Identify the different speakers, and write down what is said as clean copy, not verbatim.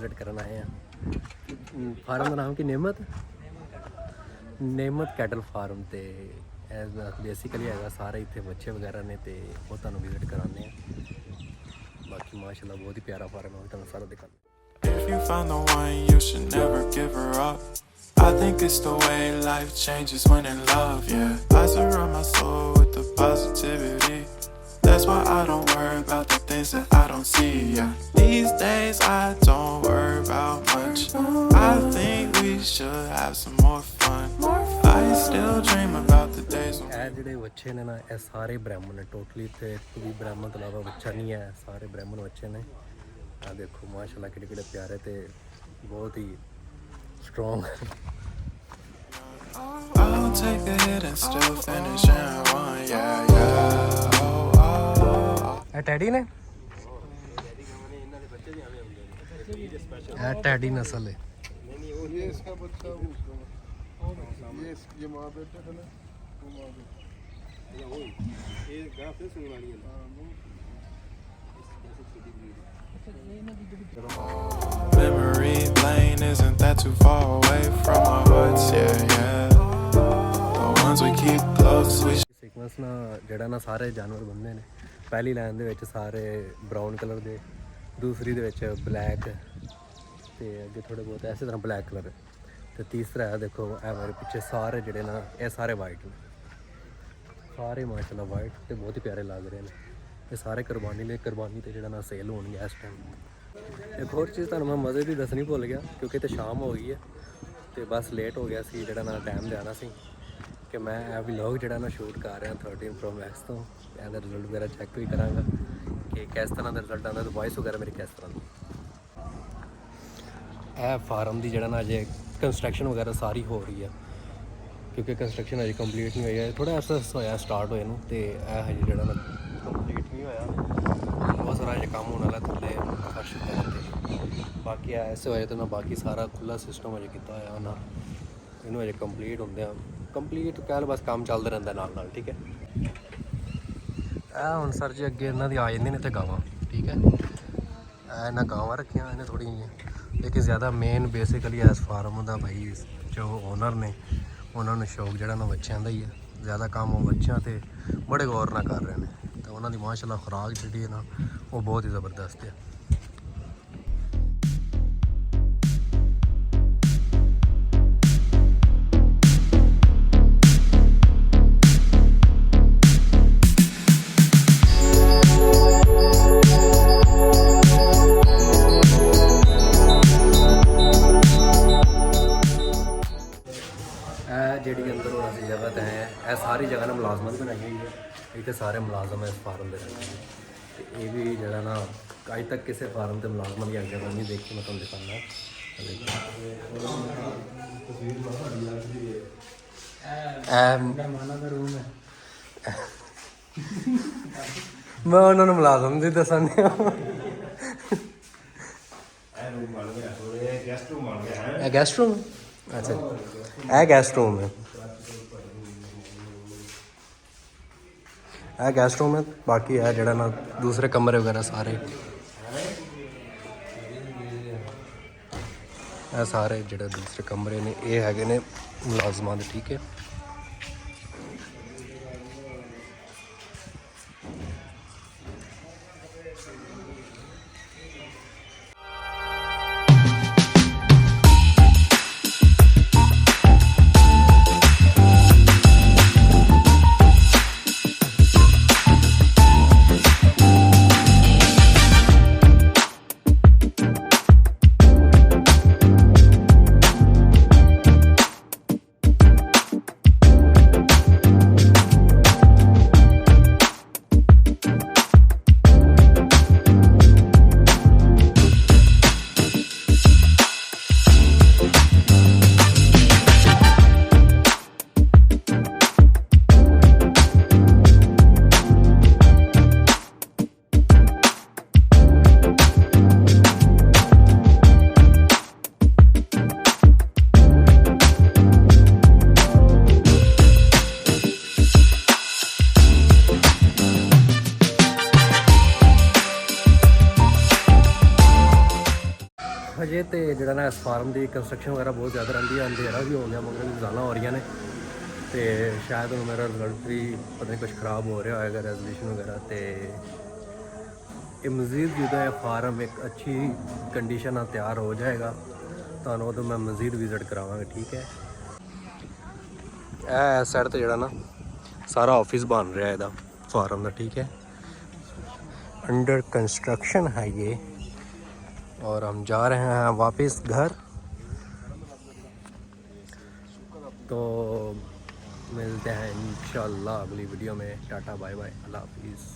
Speaker 1: Visit करन आए हैं। Farm का नाम की नेमत कैटल फार्म। तो बेसिकली है सारे इतने बच्चे वगैरह ने तो वो तुहानूं विजिट कराने बाकी माशाल्लाह बहुत ही प्यारा फार्म है, तुहानूं सारा दिखाने।
Speaker 2: If you find the one, you should never give her up. I think it's the way life changes when in love, yeah. I surround my soul with the positivity. That's why I don't worry about the things that I don't see, yeah. These days I don't worry about much. I think we should have some more fun. I still dream about the days when
Speaker 1: ਜਿਹੜੇ ਬੱਚੇ ਨੇ ਨਾ ਇਹ ਸਾਰੇ ਬ੍ਰਾਹਮਣ ਨੇ totally. ਤੇ ਕੋਈ ਬ੍ਰਾਹਮਣ ਤੋਂ ਇਲਾਵਾ ਬੱਚਾ ਨਹੀਂ ਹੈ, ਸਾਰੇ ਬ੍ਰਾਹਮਣ ਬੱਚੇ ਨੇ। ਆ ਦੇਖੋ ਮਾਸ਼ਾਅੱਲਾ ਕਿਹੜੇ ਕਿਹੜੇ ਪਿਆਰੇ ਤੇ ਬਹੁਤ ਹੀ strong.
Speaker 2: I'll take a hit and still finish in one, yeah, yeah. Oh, oh.
Speaker 1: ਇਹ ਟੈਡੀ ਨੇ, ਇਹ ਟੈਡੀ ਨਸਲ ਹੈ।
Speaker 3: ये इसका बच्चा उसका ये माँ बेटे थे ना वो माँ बेटे ये गाँव से सुनने वाली है।
Speaker 2: Memory lane isn't that too far away from our hearts, yeah, yeah. The ones we keep close, we
Speaker 1: sequence ਨਾ ਜਿਹੜਾ ਨਾ ਸਾਰੇ ਜਾਨਵਰ ਬੰਦੇ ਨੇ। ਪਹਿਲੀ ਲਾਈਨ ਦੇ ਵਿੱਚ ਸਾਰੇ ਬਰਾਊਨ ਕਲਰ ਦੇ, ਦੂਸਰੀ ਦੇ ਵਿੱਚ ਬਲੈਕ ਤੇ ਅੱਗੇ ਥੋੜੇ ਬਹੁਤ ਇਸੇ ਤਰ੍ਹਾਂ ਬਲੈਕ ਕਲਰ ਤੇ ਤੀਸਰਾ ਹੈ ਦੇਖੋ ਇਹ ਮੇਰੇ ਪਿੱਛੇ ਸਾਰੇ ਜਿਹੜੇ ਨਾ ਇਹ ਸਾਰੇ ਵਾਈਟ ਨੇ, ਸਾਰੇ ਮਾਸ਼ਾਅੱਲਾ ਵਾਈਟ ਤੇ ਬਹੁਤ ਹੀ ਪਿਆਰੇ ਲੱਗ ਰਹੇ ਨੇ। ਇਹ ਸਾਰੇ ਕੁਰਬਾਨੀ ਲਈ ਕੁਰਬਾਨੀ ਤੇ ਜਿਹੜਾ ਨਾ ਸੇਲ ਹੋਣਗੇ ਇਸ ਟਾਈਮ। ਇੱਕ ਹੋਰ ਚੀਜ਼ ਤੁਹਾਨੂੰ ਮੈਂ ਮਜ਼ੇ ਦੀ ਦੱਸਣੀ ਭੁੱਲ ਗਿਆ ਕਿਉਂਕਿ ਤੇ ਸ਼ਾਮ ਹੋ ਗਈ ਹੈ ਤੇ ਬਸ ਲੇਟ ਹੋ ਗਿਆ ਸੀ ਜਿਹੜਾ ਨਾ ਟਾਈਮ ਲਿਆਣਾ ਸੀ ਕਿ ਮੈਂ ਇਹ ਵਲੌਗ ਜਿਹੜਾ ਨਾ ਸ਼ੂਟ ਕਰ ਰਿਹਾ 13 Pro Max ਤੋਂ। ਇਹਦਾ ਰਿਜ਼ਲਟ ਵਗੈਰਾ ਚੈੱਕ ਵੀ ਕਰਾਂਗਾ ਕਿ ਕਿਸ ਤਰ੍ਹਾਂ ਦਾ ਰਿਜ਼ਲਟ ਆਉਂਦਾ ਤੇ ਵੌਇਸ ਵਗੈਰਾ ਮੇਰੀ ਕਿਸ ਤਰ੍ਹਾਂ ਦੀ। ਇਹ ਫਾਰਮ ਦੀ ਜਿਹੜਾ ਨਾ ਅਜੇ ਕੰਸਟਰਕਸ਼ਨ ਵਗੈਰਾ ਸਾਰੀ ਹੋ ਰਹੀ ਹੈ ਕਿਉਂਕਿ ਕੰਸਟਰਕਸ਼ਨ ਅਜੇ ਕੰਪਲੀਟ ਨਹੀਂ ਹੋਈ ਹੈ। ਥੋੜ੍ਹਾ ਅਰਸਾ ਹੋਇਆ ਸਟਾਰਟ ਹੋਏ ਨੂੰ ਤੇ ਇਹ ਹਜੇ ਜਿਹੜਾ ਨਾ ਕੰਪਲੀਟ ਨਹੀਂ ਹੋਇਆ। ਬਹੁਤ ਸਾਰਾ ਅਜੇ ਕੰਮ ਹੋਣ ਵਾਲਾ ਥੱਲੇ ਫਰਸ਼ ਵਗੈਰਾ ਤੇ। ਬਾਕੀ ਐਸੇ ਹੋਏ ਤਾਂ ਨਾ ਬਾਕੀ ਸਾਰਾ ਖੁੱਲ੍ਹਾ ਸਿਸਟਮ ਅਜੇ ਕੀਤਾ ਹੋਇਆ ਉਹਨਾਂ। ਇਹਨੂੰ ਅਜੇ ਕੰਪਲੀਟ ਹੁੰਦੇ ਆ ਕੰਪਲੀਟ ਕਹਿ ਲਓ, ਬਸ ਕੰਮ ਚੱਲਦਾ ਰਹਿੰਦਾ ਨਾਲ ਨਾਲ, ਠੀਕ ਹੈ। ਇਹ ਹੁਣ ਸਰ ਜੀ ਅੱਗੇ ਇਹਨਾਂ ਦੀ ਆ ਜਾਂਦੀਆਂ ਨੇ ਇੱਥੇ ਗਾਵਾਂ, ਠੀਕ ਹੈ। ਇਹਨਾਂ ਗਾਵਾਂ ਰੱਖੀਆਂ ਇਹਨੇ ਥੋੜ੍ਹੀਆਂ ਜਿਹੀਆਂ, ਲੇਕਿਨ ਜ਼ਿਆਦਾ ਮੇਨ ਬੇਸਿਕਲੀ ਇਸ ਫਾਰਮ ਦਾ ਭਾਈ ਜੋ ਓਨਰ ਨੇ ਉਹਨਾਂ ਨੂੰ ਸ਼ੌਕ ਜਿਹੜਾ ਨਾ ਬੱਚਿਆਂ ਦਾ ਹੀ ਹੈ। ਜ਼ਿਆਦਾ ਕੰਮ ਉਹ ਬੱਚਿਆਂ 'ਤੇ ਬੜੇ ਗੌਰ ਨਾਲ ਕਰ ਰਹੇ ਨੇ ਤੇ ਉਹਨਾਂ ਦੀ ਮਾਸ਼ਾਅੱਲਾ ਖੁਰਾਕ ਜਿਹੜੀ ਹੈ ਨਾ ਉਹ ਬਹੁਤ ਹੀ ਜ਼ਬਰਦਸਤ ਹੈ। ਜਿਹੜੀ ਅੰਦਰ ਹੁਣ ਅਸੀਂ ਜਗ੍ਹਾ 'ਤੇ ਆਏ ਇਹ ਸਾਰੀ ਜਗ੍ਹਾ ਨਾ ਮੁਲਾਜ਼ਮਾਂ ਦੀ ਬਣਾਈ ਹੋਈ ਹੈ। ਇੱਥੇ ਸਾਰੇ ਮੁਲਾਜ਼ਮ ਇਸ ਫਾਰਮ ਦੇ ਰਹਿੰਦੇ ਨੇ ਤੇ ਇਹ ਵੀ ਜਿਹੜਾ ਨਾ ਅੱਜ ਤੱਕ ਕਿਸੇ ਫਾਰਮ 'ਤੇ ਮੁਲਾਜ਼ਮਾਂ ਦੀ ਜਗ੍ਹਾ ਨਹੀਂ ਦੇਖੀ। ਮੈਂ ਤੁਹਾਨੂੰ ਦਿਖਾਉਂਦਾ ਮਹਿਮਾਨਾਂ ਦਾ ਰੂਮ ਹੈ। ਮੈਂ ਉਹਨਾਂ ਨੂੰ ਮੁਲਾਜ਼ਮ ਦੀ ਦੱਸਣ ਡਿਆ। ਇਹ ਗੈਸਟ ਰੂਮ ਅੱਛਾ ਇਹ ਗੈਸਟ ਰੂਮ ਹੈ। ਇਹ ਗੈਸਟ ਰੂਮ ਹੈ। ਬਾਕੀ ਇਹ ਜਿਹੜਾ ਨਾ ਦੂਸਰੇ ਕਮਰੇ ਵਗੈਰਾ ਸਾਰੇ ਇਹ ਸਾਰੇ ਜਿਹੜੇ ਦੂਸਰੇ ਕਮਰੇ ਨੇ ਇਹ ਹੈਗੇ ਨੇ ਮੁਲਾਜ਼ਮਾਂ ਦੇ, ਠੀਕ ਹੈ। ਹਜੇ ਤੇ ਜਿਹੜਾ ਨਾ ਇਸ ਫਾਰਮ ਦੀ ਕੰਸਟਰਕਸ਼ਨ ਵਗੈਰਾ ਬਹੁਤ ਜ਼ਿਆਦਾ ਰਹਿੰਦੀ ਹੈ, ਅੰਧੇਰਾ ਵੀ ਹੋ ਗਿਆ, ਮਗਰ ਰਜ਼ਾਨਾਂ ਹੋ ਰਹੀਆਂ ਨੇ ਤੇ ਸ਼ਾਇਦ ਹੁਣ ਮੇਰਾ ਰਿਜ਼ਲਟ ਵੀ ਪਤਾ ਨਹੀਂ ਕੁਛ ਖਰਾਬ ਹੋ ਰਿਹਾ ਹੋਏਗਾ, ਰੈਜ਼ੋਲੂਸ਼ਨ ਵਗੈਰਾ। ਤੇ ਇਹ ਮਜ਼ੀਦ ਜਦੋਂ ਇਹ ਫਾਰਮ ਇੱਕ ਅੱਛੀ ਕੰਡੀਸ਼ਨ ਨਾਲ ਤਿਆਰ ਹੋ ਜਾਏਗਾ ਤੁਹਾਨੂੰ ਉਦੋਂ ਮੈਂ ਮਜ਼ੀਦ ਵਿਜ਼ਿਟ ਕਰਾਵਾਂਗਾ, ਠੀਕ ਹੈ। ਇਹ ਸਾਈਡ ਤੇ ਜਿਹੜਾ ਨਾ ਸਾਰਾ ऑफिस बन रहा है ਇਹਦਾ फार्म का, ठीक है, अंडर कंस्ट्रक्शन है ये। और हम जा रहे हैं वापस घर, तो मिलते हैं इंशाल्लाह अगली वीडियो में। टाटा बाय बाय, अल्लाह हाफिज़।